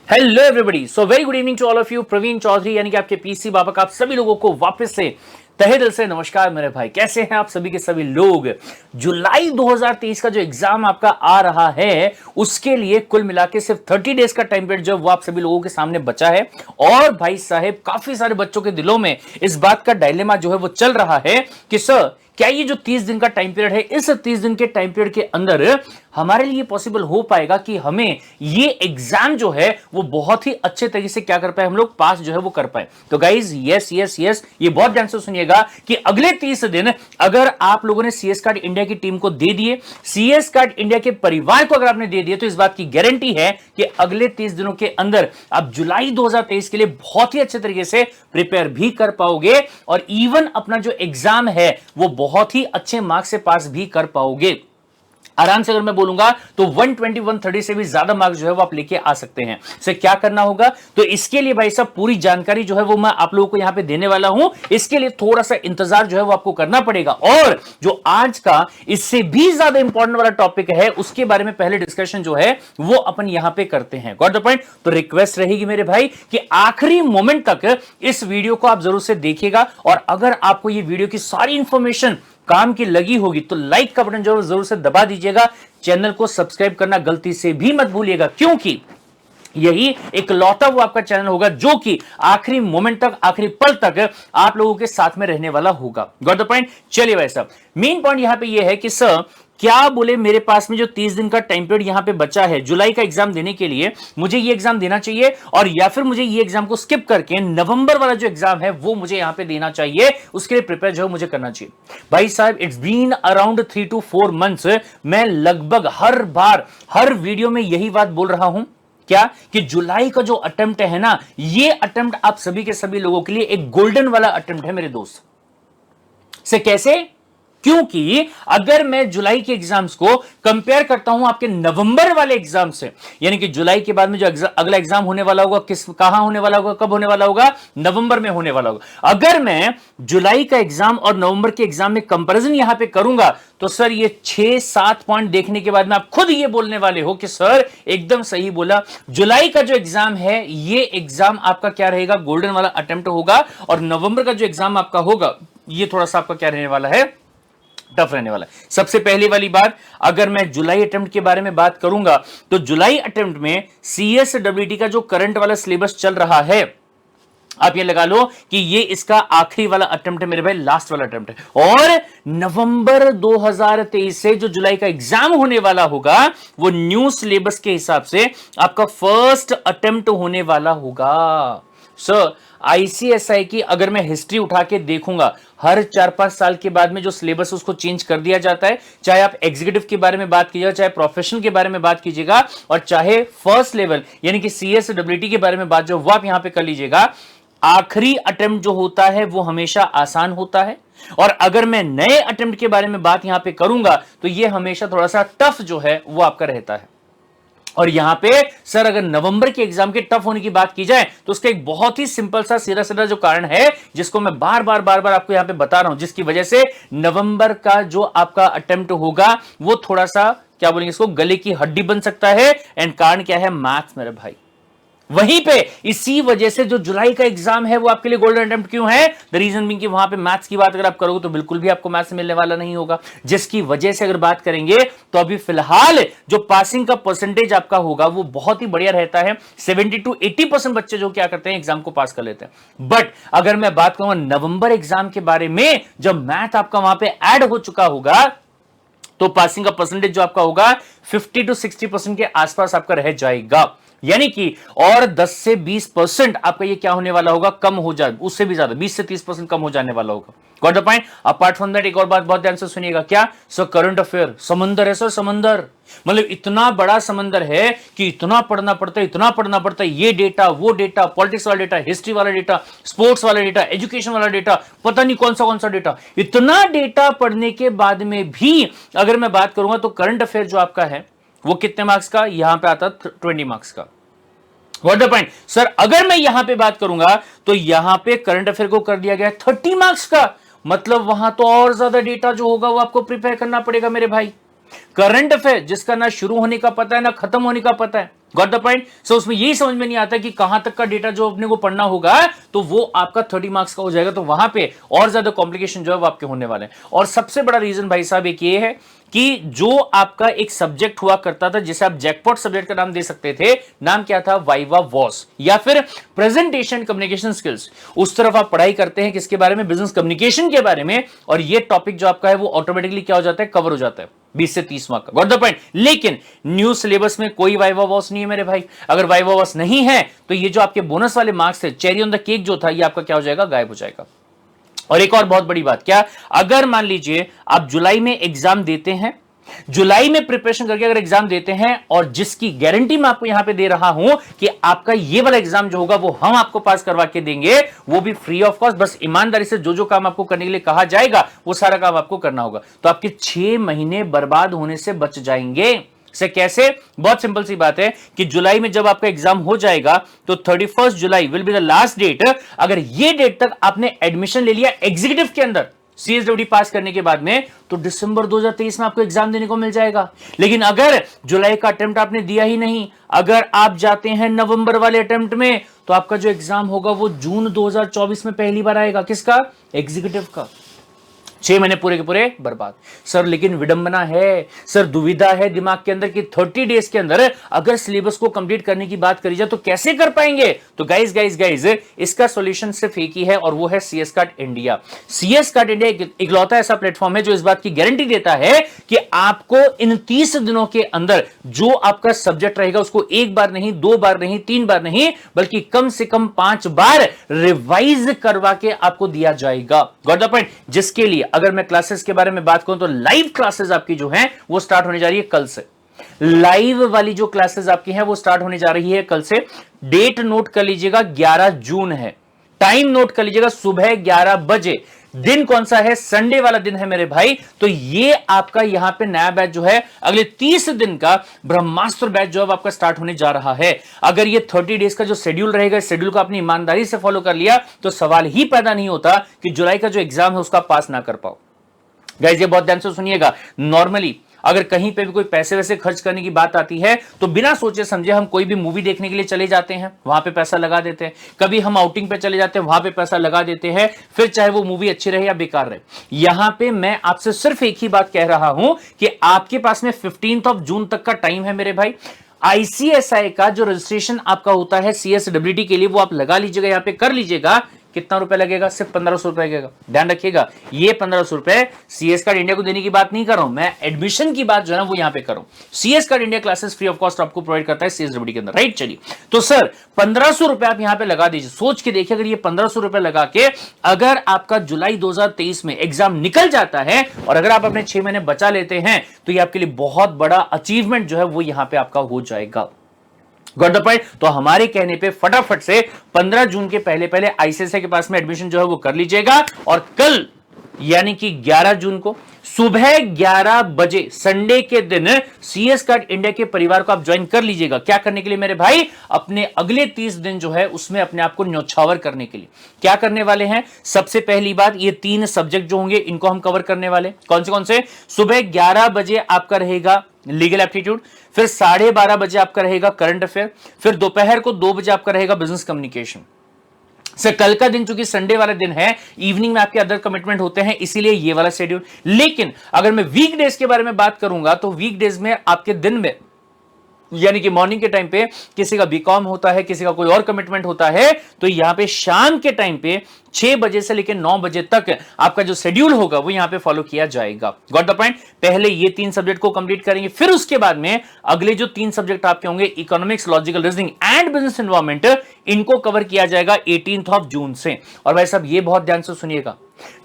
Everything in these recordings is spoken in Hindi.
Hello everybody, so very good evening to all of you. Praveen Choudhary यानी कि आपके पीसी बाबा का आप सभी लोगों को वापस से तहे दिल से नमस्कार मेरे भाई। कैसे हैं आप सभी के सभी लोग। जुलाई 2023 का जो एग्जाम आपका आ रहा है उसके लिए कुल मिला के सिर्फ 30 डेज का टाइम पीरियड जो वो आप सभी लोगों के सामने बचा है। और भाई साहब काफी सारे बच्चों के दिलों में इस बात का डायलेमा जो है वो चल रहा है कि सर क्या ये जो 30 दिन का टाइम पीरियड है, इस 30 दिन के टाइम पीरियड के अंदर हमारे लिए पॉसिबल हो पाएगा कि हमें ये एग्जाम जो है वो बहुत ही अच्छे तरीके से क्या कर पाए, हम लोग पास जो है वो कर पाए। तो गाइज यस यस यस, ये बहुत ध्यान से सुनिएगा कि अगले 30 दिन अगर आप लोगों ने सीएस कार्ड इंडिया की टीम को दे दिए, सीएस कार्ड इंडिया के परिवार को अगर आपने दे दिए, तो इस बात की गारंटी है कि अगले 30 दिनों के अंदर आप जुलाई 2023 के लिए बहुत ही अच्छे तरीके से प्रिपेयर भी कर पाओगे और इवन अपना जो एग्जाम है वो बहुत ही अच्छे मार्क्स से पास भी कर पाओगे। आराम से अगर मैं बोलूंगा तो 120 130 से भी ज्यादा मार्क्स जो है वो आप लेके आ सकते हैं। सो क्या करना होगा, तो इसके लिए भाई साहब पूरी जानकारी जो है वो मैं आप लोगों को यहां पे देने वाला हूं। इसके लिए थोड़ा सा इंतजार जो है वो आपको करना पड़ेगा। और जो आज का इससे भी ज्यादा इंपॉर्टेंट वाला टॉपिक है उसके बारे में पहले डिस्कशन जो है वो अपन यहां पे करते हैं। Got the point. तो रिक्वेस्ट रहेगी मेरे भाई कि आखिरी मोमेंट तक इस वीडियो को आप जरूर से देखिएगा। और अगर आपको ये वीडियो की सारी इंफॉर्मेशन काम की लगी होगी तो लाइक का बटन जरूर से दबा दीजिएगा। चैनल को सब्सक्राइब करना गलती से भी मत भूलिएगा, क्योंकि यही एक लौटा वो आपका चैनल होगा जो कि आखिरी मोमेंट तक, आखिरी पल तक आप लोगों के साथ में रहने वाला होगा। Got the point. चलिए भाई साहब, मेन पॉइंट यहां पे ये है कि सर क्या बोले मेरे पास में जो 30 दिन का टाइम पीरियड यहां पे बचा है जुलाई का एग्जाम देने के लिए, मुझे ये एग्जाम देना चाहिए और या फिर मुझे ये एग्जाम को स्किप करके नवंबर वाला जो एग्जाम है वो मुझे यहां पे देना चाहिए, उसके लिए प्रिपेयर जो है मुझे करना चाहिए। भाई साहब it's been around 3 to 4 months, मैं लगभग हर बार हर वीडियो में यही बात बोल रहा हूं क्या कि जुलाई का जो अटेम्प्ट है ना, ये अटेम्प्ट आप सभी के सभी लोगों के लिए एक गोल्डन वाला अटेम्प्ट है मेरे दोस्त। से कैसे? क्योंकि अगर मैं जुलाई के एग्जाम्स को कंपेयर करता हूं आपके नवंबर वाले एग्जाम से, यानी कि जुलाई के बाद में जो अगला एग्जाम होने वाला होगा कहां होने वाला होगा, कब होने वाला होगा, नवंबर में होने वाला होगा। अगर मैं जुलाई का एग्जाम और नवंबर के एग्जाम में कंपैरिजन यहां पे करूंगा तो सर ये 6-7 पॉइंट देखने के बाद में आप खुद ये बोलने वाले हो कि सर एकदम सही बोला, जुलाई का जो एग्जाम है ये एग्जाम आपका क्या रहेगा, गोल्डन वाला अटेम्प्ट होगा। और नवंबर का जो एग्जाम आपका होगा ये थोड़ा सा आपका क्या रहने वाला है, टफ रहने वाला है। सबसे पहली वाली बात, अगर मैं जुलाई अटेम्प्ट के बारे में बात करूंगा तो जुलाई अटेम्प्ट में सीएसडब्ल्यूटी का जो करंट वाला सिलेबस चल रहा है, आप ये लगा लो कि ये इसका आखिरी वाला अटेम्प्ट है मेरे भाई, लास्ट वाला अटेम्प्ट है। और नवंबर 2023 से जो जुलाई का एग्जाम होने वाला होगा वो न्यू सिलेबस के हिसाब से आपका फर्स्ट अटेम्प्ट होने वाला होगा। सर आईसीएसआई की अगर मैं हिस्ट्री उठा के देखूंगा, हर 4-5 साल के बाद में जो सिलेबस उसको चेंज कर दिया जाता है, चाहे आप एग्जीक्यूटिव के बारे में बात कीजिएगा, चाहे प्रोफेशनल के बारे में बात कीजिएगा, और चाहे फर्स्ट लेवल यानी कि सीएसडब्ल्यूटी के बारे में बात जो वो आप यहां पे कर लीजिएगा, आखिरी अटेम्प्ट जो होता है वो हमेशा आसान होता है। और अगर मैं नए अटेम्प्ट के बारे में बात यहां पे करूंगा तो ये हमेशा थोड़ा सा टफ जो है वो आपका रहता है। और यहां पे सर अगर नवंबर के एग्जाम के टफ होने की बात की जाए तो उसका एक बहुत ही सिंपल सा सीधा सीधा जो कारण है, जिसको मैं बार बार आपको यहां पे बता रहा हूं, जिसकी वजह से नवंबर का जो आपका अटेम्प्ट होगा वो थोड़ा सा क्या बोलेंगे इसको, गले की हड्डी बन सकता है। एंड कारण क्या है, मैथ्स मेरे भाई। वहीं पे इसी वजह से जो जुलाई का एग्जाम है वो आपके लिए गोल्डन अटेम्प्ट क्यों है, द रीजन बीइंग कि वहां पे मैथ्स की बात अगर आप करोगे तो बिल्कुल भी आपको मैथ्स मिलने वाला नहीं होगा, जिसकी वजह से अगर बात करेंगे तो अभी फिलहाल जो पासिंग का परसेंटेज आपका होगा वो बहुत ही बढ़िया रहता है। 70 to 80% बच्चे जो क्या करते हैं एग्जाम को पास कर लेते हैं। बट अगर मैं बात करूंगा नवंबर एग्जाम के बारे में, जब मैथ आपका वहां पे ऐड हो चुका होगा तो पासिंग का परसेंटेज जो आपका होगा 50 to 60% के आसपास आपका रह जाएगा। यानी कि और 10 से 20% आपका ये क्या होने वाला होगा, कम हो जाए, उससे भी ज्यादा 20 से 30% कम हो जाने वाला होगा। Got the point. Apart from that एक और बात बहुत ध्यान से सुनिएगा, क्या सर करंट अफेयर समंदर है सर, समंदर मतलब इतना बड़ा समंदर है कि इतना पढ़ना पड़ता है, इतना पढ़ना पड़ता है, ये डेटा वो डेटा, पॉलिटिक्स वाला डेटा, हिस्ट्री वाला डेटा, स्पोर्ट्स वाला डेटा, एजुकेशन वाला डेटा, पता नहीं कौन सा डेटा। इतना डेटा पढ़ने के बाद में भी अगर मैं बात करूंगा तो करंट अफेयर जो आपका है वो कितने मार्क्स का, यहां पे आता 20 मार्क्स का। व्हाट द पॉइंट सर, अगर मैं यहां पे बात करूंगा तो यहां पे करंट अफेयर को कर दिया गया 30 मार्क्स का, मतलब वहां तो और ज्यादा डेटा जो होगा वो आपको प्रिपेयर करना पड़ेगा मेरे भाई। करंट अफेयर जिसका ना शुरू होने का पता है ना खत्म होने का पता है, गॉट द पॉइंट। सो उसमें यही समझ में नहीं आता कि कहां तक का डेटा जो अपने को पढ़ना होगा, तो वो आपका 30 मार्क्स का हो जाएगा, तो वहां पे और ज्यादा कॉम्प्लिकेशन जो है वो आपके होने वाले हैं। और सबसे बड़ा रीजन भाई साहब एक ये है कि जो आपका एक सब्जेक्ट हुआ करता था जिसे आप जैकपॉट सब्जेक्ट का नाम दे सकते थे, नाम क्या था, वाइवा वॉस, या फिर प्रेजेंटेशन कम्युनिकेशन स्किल्स, उस तरफ आप पढ़ाई करते हैं किसके बारे में, बिजनेस कम्युनिकेशन के बारे में, और ये टॉपिक जो आपका है वो ऑटोमेटिकली क्या हो जाता है, कवर हो जाता है 20 से 30 मार्क का। Got the point. लेकिन न्यू सिलेबस में कोई वाइवा वॉस नहीं है मेरे भाई। अगर वाइवा वॉस नहीं है तो ये जो आपके बोनस वाले मार्क्स थे, चेरी ऑन द केक जो था, ये आपका क्या हो जाएगा, गायब हो जाएगा। और एक और बहुत बड़ी बात, क्या अगर मान लीजिए आप जुलाई में एग्जाम देते हैं, जुलाई में प्रिपरेशन करके अगर एग्जाम देते हैं, और जिसकी गारंटी मैं आपको यहां पे दे रहा हूं कि आपका ये वाला एग्जाम जो होगा वो हम आपको पास करवा के देंगे, वो भी फ्री ऑफ कॉस्ट, बस ईमानदारी से जो जो काम आपको करने के लिए कहा जाएगा वो सारा काम आपको करना होगा, तो आपके 6 महीने बर्बाद होने से बच जाएंगे। से कैसे, बहुत सिंपल सी बात है कि जुलाई में जब आपका एग्जाम हो जाएगा तो 31 July will be the last date. अगर ये डेट तक आपने एडमिशन ले लिया एग्जीक्यूटिव के अंदर सीएसडब्ल्यूडी पास करने के बाद में, तो दिसंबर 2023 में आपको एग्जाम देने को मिल जाएगा। लेकिन अगर जुलाई का अटेम्प्ट आपने दिया ही नहीं, अगर आप जाते हैं नवंबर वाले अटेम्प्ट में, तो आपका जो एग्जाम होगा वो जून 2024 में पहली बार आएगा। किसका, एग्जीक्यूटिव का। 6 महीने पूरे के पूरे बर्बाद। सर लेकिन विडंबना है, सर दुविधा है दिमाग के अंदर कि 30 डेज के अंदर अगर सिलेबस को कंप्लीट करने की बात करी जाए तो कैसे कर पाएंगे। तो गाइस इसका सॉल्यूशन सिर्फ एक ही है, और वो है CS card India. CS card India इकलौता ऐसा प्लेटफॉर्म है जो इस बात की गारंटी देता है कि आपको इन 30 दिनों के अंदर जो आपका सब्जेक्ट रहेगा उसको एक बार नहीं, 2 बार नहीं, 3 बार नहीं, बल्कि कम से कम 5 बार रिवाइज करवा के आपको दिया जाएगा। Got the point. जिसके लिए अगर मैं क्लासेस के बारे में बात करूं तो लाइव क्लासेस आपकी जो हैं वो स्टार्ट होने जा रही है कल से। लाइव वाली जो क्लासेस आपकी हैं वो स्टार्ट होने जा रही है कल से। डेट नोट कर लीजिएगा, 11 जून है। टाइम नोट कर लीजिएगा, सुबह 11 बजे। दिन कौन सा है, संडे वाला दिन है मेरे भाई। तो ये आपका यहां पे नया बैच जो है अगले 30 दिन का ब्रह्मास्त्र बैच जो है आपका स्टार्ट होने जा रहा है। अगर ये 30 डेज का जो शेड्यूल रहेगा, शेड्यूल को अपनी ईमानदारी से फॉलो कर लिया तो सवाल ही पैदा नहीं होता कि जुलाई का जो एग्जाम है उसका पास ना कर पाओ। गाइस ये बहुत ध्यान से सुनिएगा। नॉर्मली अगर कहीं पे भी कोई पैसे वैसे खर्च करने की बात आती है तो बिना सोचे समझे हम कोई भी मूवी देखने के लिए चले जाते हैं, वहां पे पैसा लगा देते हैं। कभी हम आउटिंग पे चले जाते हैं, वहां पे पैसा लगा देते हैं, फिर चाहे वो मूवी अच्छी रहे या बेकार रहे। यहां पे मैं आपसे सिर्फ एक ही बात कह रहा हूं कि आपके पास में 15 जून तक का टाइम है मेरे भाई। आईसीएसआई का जो रजिस्ट्रेशन आपका होता है सीएसडब्ल्यूडी के लिए, वो आप लगा लीजिएगा, यहां पे कर लीजिएगा। कितना रुपए लगेगा, सिर्फ 1500 रुपए लगेगा। ध्यान रखिएगा, ये 1500 रुपए सीएस कार्ड इंडिया को देने की बात नहीं कर रहा हूं मैं, एडमिशन की बात जो है ना वो यहां पे करूं। CS card India classes free of cost आपको प्रोवाइड करता है सीएसडब्ल्यूडी के अंदर, राइट। चलिए तो सर 1500 रुपए आप यहां पे लगा दीजिए। सोच के देखिए, अगर ये 1500 रुपए लगा के अगर आपका जुलाई 2023 में एग्जाम निकल जाता है और अगर आप अपने 6 महीने बचा लेते हैं तो ये आपके लिए बहुत बड़ा अचीवमेंट जो है वो यहां पे आपका हो जाएगा। Got the point. तो हमारे कहने पे फटाफट से 15 जून के पहले पहले आईसीएसआई के पास में एडमिशन जो है वो कर लीजिएगा, और कल यानी कि 11 जून को सुबह 11 बजे संडे के दिन सीएस कार्ड इंडिया के परिवार को आप ज्वाइन कर लीजिएगा। क्या करने के लिए मेरे भाई, अपने अगले 30 दिन जो है उसमें अपने आप को न्यौछावर करने के लिए। क्या करने वाले हैं, सबसे पहली बात, ये 3 सब्जेक्ट जो होंगे इनको हम कवर करने वाले। कौन से? सुबह 11 बजे आपका रहेगा लीगल एप्टीट्यूड, फिर 12:30 बजे आपका रहेगा करंट अफेयर, फिर दोपहर को 2 बजे आपका रहेगा बिजनेस कम्युनिकेशन। सर कल का दिन चूंकि संडे वाला दिन है, इवनिंग में आपके अदर कमिटमेंट होते हैं, इसीलिए ये वाला शेड्यूल। लेकिन अगर मैं वीकडेज के बारे में बात करूंगा तो वीकडेज में आपके दिन में यानी कि मॉर्निंग के टाइम पे किसी का बीकॉम होता है, किसी का कोई और कमिटमेंट होता है, तो यहां पे शाम के टाइम पे 6 बजे से लेकर 9 बजे तक आपका जो शेड्यूल होगा वो यहां पे फॉलो किया जाएगा। Got the point. पहले ये 3 सब्जेक्ट को कंप्लीट करेंगे, फिर उसके बाद में अगले जो 3 सब्जेक्ट आपके होंगे, economics, logical reasoning and business environment, इनको कवर किया जाएगा 18 जून से। और भाई साहब ये बहुत ध्यान से सुनिएगा,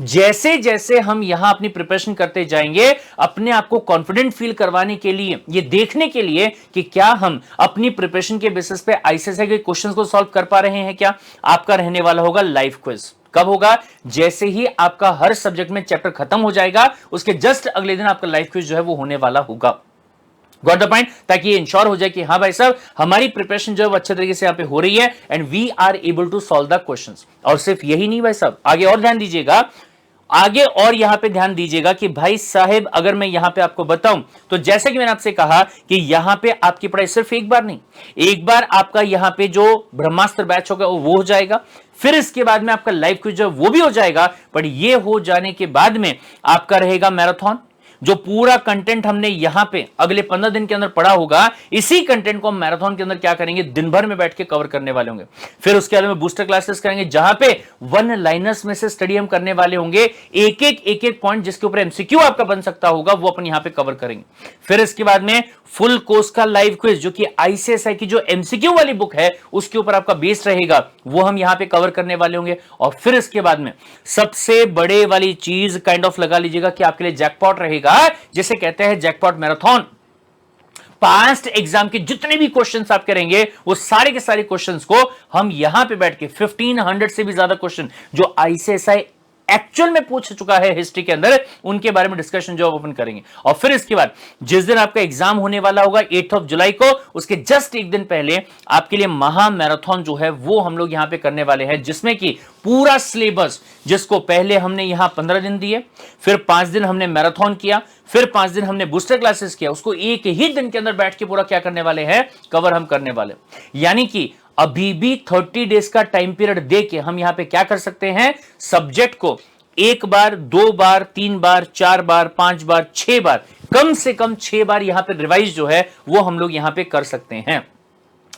जैसे जैसे हम यहां अपनी प्रिपरेशन करते जाएंगे, अपने आप को कॉन्फिडेंट फील करवाने के लिए, ये देखने के लिए कि क्या हम अपनी प्रिपरेशन के बेसिस पे आईसीएसआई के क्वेश्चंस को सॉल्व कर पा रहे हैं क्या, आपका रहने वाला होगा लाइव क्विज। कब होगा? जैसे ही आपका हर सब्जेक्ट में चैप्टर खत्म हो जाएगा, उसके जस्ट अगले दिन आपका लाइव क्विज जो है वो होने वाला होगा। Got the point. ताकि ये इंश्योर हो जाए कि हाँ भाई साहब हमारी प्रिपरेशन जो है वो अच्छे तरीके से यहाँ पे हो रही है and we are able to solve the questions. और सिर्फ यही नहीं भाई साहब, आगे और ध्यान दीजिएगा, आगे और यहां पे ध्यान दीजिएगा कि भाई साहेब अगर मैं यहां पे आपको बताऊं तो जैसे कि मैंने आपसे कहा कि यहां पे आपकी पढ़ाई सिर्फ एक बार नहीं, एक बार आपका यहां पे जो ब्रह्मास्त्र बैच होगा वो हो जाएगा, फिर इसके बाद में आपका लाइव क्विज जो वो भी हो जाएगा, पर ये हो जाने के बाद में आपका रहेगा मैराथन। जो पूरा कंटेंट हमने यहां पे अगले 15 दिन के अंदर पढ़ा होगा, इसी कंटेंट को हम मैराथन के अंदर क्या करेंगे, दिन भर में बैठ के कवर करने वाले होंगे। फिर उसके बाद में बूस्टर क्लासेस करेंगे जहां पे वन लाइनर्स में से स्टडी हम करने वाले होंगे, एक एक पॉइंट जिसके ऊपर एमसीक्यू आपका बन सकता होगा वो अपन यहां पे कवर करेंगे। फिर इसके बाद में फुल कोर्स का लाइव क्विज जो कि आईसीएसआई की जो एमसीक्यू वाली बुक है उसके ऊपर आपका बेस रहेगा, वो हम यहां पे कवर करने वाले होंगे। और फिर इसके बाद में सबसे बड़े वाली चीज काइंड ऑफ लगा लीजिएगा कि आपके लिए जैकपॉट रहेगा, जिसे कहते हैं जैकपॉट मैराथन। पास्ट एग्जाम के जितने भी क्वेश्चंस आप करेंगे वो सारे के सारे क्वेश्चंस को हम यहां पे बैठ के 1500 से भी ज्यादा क्वेश्चन जो आईसीएसआई एक्चुअल में पूछ चुका है हिस्ट्री के अंदर, उनके बारे में डिस्कशन जो ओपन करेंगे। और फिर इसके बाद जिस दिन आपका एग्जाम होने वाला होगा 8 जुलाई को, उसके जस्ट एक दिन पहले आपके लिए महा मैराथन जो है वो हम लोग यहां पे करने वाले हैं, जिसमें कि पूरा सिलेबस जिसको पहले हमने यहां 15 दिन दिए, फिर 5 दिन हमने मैराथन किया, फिर 5 दिन हमने बूस्टर क्लासेस किया, उसको एक ही दिन के अंदर बैठ के पूरा क्या करने वाले हैं, कवर हम करने वाले। यानी कि अभी भी 30 डेज का टाइम पीरियड देके हम यहां पे क्या कर सकते हैं, सब्जेक्ट को एक बार, 2 बार, 3 बार, 4 बार, 5 बार, 6 बार, कम से कम 6 बार यहां पे रिवाइज जो है वो हम लोग यहां पे कर सकते हैं।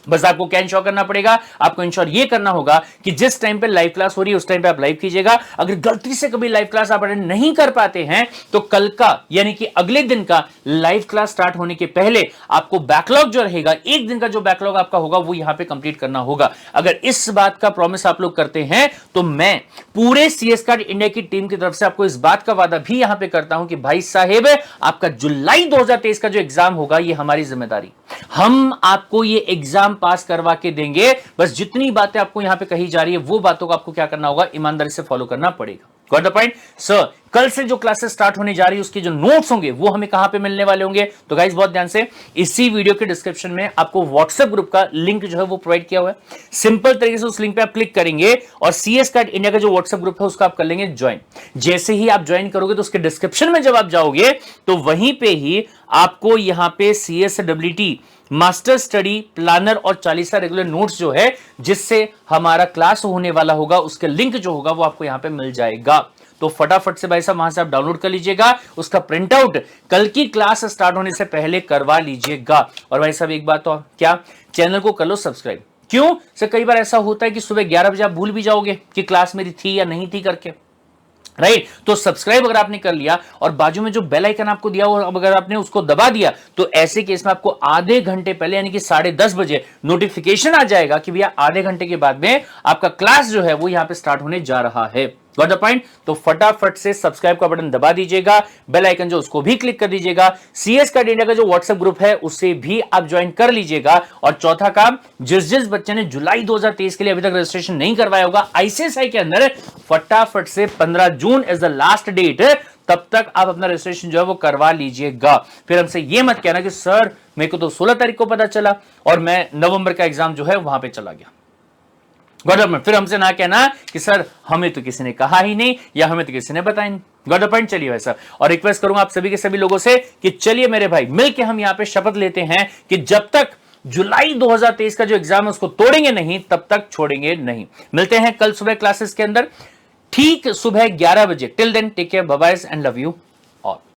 बस आपको क्या इंश्योर करना पड़ेगा, आपको इंश्योर ये करना होगा कि जिस टाइम पे लाइव क्लास हो रही है उस टाइम पे आप लाइव कीजिएगा। अगर गलती से कभी लाइव क्लास आप अटेंड नहीं कर पाते हैं तो कल का यानी कि अगले दिन का लाइव क्लास स्टार्ट होने के पहले आपको बैकलॉग जो रहेगा, एक दिन का जो बैकलॉग आपका होगा वो यहां पे कंप्लीट करना होगा। अगर इस बात का प्रॉमिस आप लोग करते हैं तो मैं पूरे सीएस कार्ड इंडिया की टीम की तरफ से आपको इस बात का वादा भी यहां पे करता हूं कि भाई साहेब आपका जुलाई 2023 का जो एग्जाम होगा ये हमारी जिम्मेदारी, हम आपको ये एग्जाम पास करवा के देंगे। बस जितनी बातें आपको यहां पे कही जा रही है वो बातों को आपको क्या करना होगा, ईमानदारी से फॉलो करना पड़ेगा। Got the point sir. कल से जो क्लासेस स्टार्ट होने जा रही है उसके जो नोट्स होंगे वो हमें कहां पे मिलने वाले होंगे, तो गाइस बहुत ध्यान से इसी वीडियो के डिस्क्रिप्शन में आपको व्हाट्सएप ग्रुप का लिंक जो है वो प्रोवाइड किया हुआ है। सिंपल तरीके से उस लिंक पे आप क्लिक करेंगे और सीएस कार्ड इंडिया का जो व्हाट्सएप ग्रुप है उसका आप कर लेंगे ज्वाइन। जैसे ही आप ज्वाइन करोगे तो उसके डिस्क्रिप्शन में जब आप जाओगे तो वहीं पे ही आपको यहां पे सीएसडब्ल्यूटी मास्टर स्टडी प्लानर और 40 रेगुलर नोट्स जो है जिससे हमारा क्लास होने वाला होगा उसके लिंक जो होगा वो आपको यहां पे मिल जाएगा। तो फटाफट से भाई साहब वहां से आप डाउनलोड कर लीजिएगा, उसका प्रिंट आउट कल की क्लास स्टार्ट होने से पहले करवा लीजिएगा। और भाई साहब एक बात और, क्या चैनल को कर लो सब्सक्राइब। क्यों सर, कई बार ऐसा होता है कि सुबह 11 बजे आप भूल भी जाओगे कि क्लास मेरी थी या नहीं थी करके, राइट तो सब्सक्राइब अगर आपने कर लिया और बाजू में जो बेल आइकन आपको दिया हो अगर आपने उसको दबा दिया तो ऐसे केस में आपको आधे घंटे पहले यानी कि 10:30 बजे नोटिफिकेशन आ जाएगा कि भैया आधे घंटे के बाद में आपका क्लास जो है वो यहां पे स्टार्ट होने जा रहा है। Got the point. तो फटाफट से सब्सक्राइब का बटन दबा दीजिएगा, बेल आइकन जो उसको भी क्लिक कर दीजिएगा, सीएस कार्ड इंडिया का जो व्हाट्सएप ग्रुप है उसे भी आप ज्वाइन कर लीजिएगा। और चौथा काम, जिस बच्चे ने जुलाई 2023 के लिए अभी तक रजिस्ट्रेशन नहीं करवाया होगा आईसीएसआई के अंदर, फटाफट से 15 June is the last date, तब तक आप अपना रजिस्ट्रेशन जो है वो करवा लीजिएगा। फिर हमसे ये मत कहना कि सर मेरे को तो 16 तारीख को पता चला और मैं नवंबर का एग्जाम जो है वहां पे चला गया। गॉट, फिर हमसे ना कहना कि सर हमें तो किसी ने कहा ही नहीं या हमें तो किसी ने बताया नहीं। Got the point. चलिए भाई साहब, और रिक्वेस्ट करूंगा आप सभी के सभी लोगों से कि चलिए मेरे भाई मिलके हम यहां पे शपथ लेते हैं कि जब तक जुलाई 2023 का जो एग्जाम है उसको तोड़ेंगे नहीं तब तक छोड़ेंगे नहीं। मिलते हैं कल सुबह क्लासेस के अंदर ठीक सुबह 11 बजे। Till then take care, bye bye and love you all.